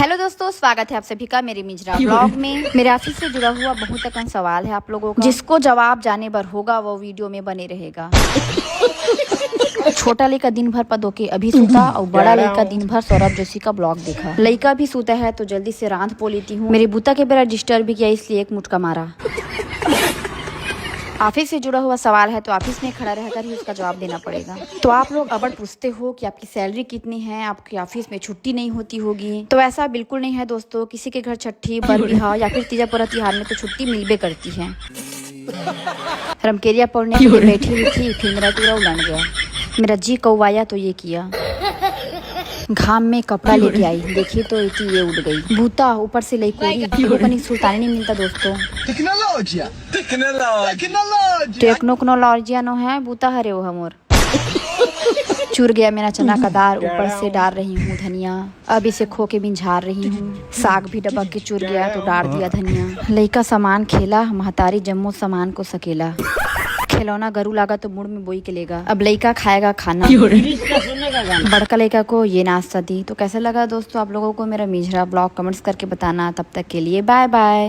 Hello दोस्तों, स्वागत है आप सभी का मेरे मिजरा ब्लॉग में। मेरे ऑफिस से जुड़ा हुआ बहुत अहम सवाल है आप लोगों का, जिसको जवाब जाने भर होगा वो वीडियो में बने रहेगा। छोटा लड़का दिन भर पदों के अभी सूता और बड़ा लड़का दिन भर सौरभ जोशी का ब्लॉग देखा। लड़का भी सूता है तो जल्दी से रांध पो लेती हूँ। मेरे बूता के बेरा डिस्टर्ब भी किया इसलिए एक मुटका मारा। ऑफिस से जुड़ा हुआ सवाल है तो ऑफिस में खड़ा रहकर ही उसका जवाब देना पड़ेगा। तो आप लोग अबड़ पूछते हो कि आपकी सैलरी कितनी है, आपकी ऑफिस में छुट्टी नहीं होती होगी। तो ऐसा बिल्कुल नहीं है दोस्तों। किसी के घर छठी बरबिहा या फिर तीजा पूरा तिहार में तो छुट्टी मिलबे करती है। रमकेरिया पढ़ने के लिए बैठी हुई थी, फिर मेरा पूरा उलट गया। मेरा जी कौवाया तो ये किया, घाम में कपड़ा लेके आई, देखी तो ये उड़ गई। बूता ऊपर से लई कोई सुल्तानी नहीं मिलता दोस्तों। टेक्नोलॉजिया नो है बूता हरे हो हमोर। चुर गया मेरा चना का दाल, ऊपर से डाल रही हूँ धनिया। अब इसे खो के बिंझार रही हूँ। साग भी डबक के चुर गया तो डाल दिया धनिया। लइका सामान खेला, महतारी जम्मू सामान को सकेला। खिलौना गरू लागा तो मुड़ में बोई के लेगा। अब लइका खाएगा खाना। बड़का लइका को ये नाश्ता दी। तो कैसा लगा दोस्तों आप लोगों को मेरा मिजरा ब्लॉग, कमेंट्स करके बताना। तब तक के लिए बाय बाय।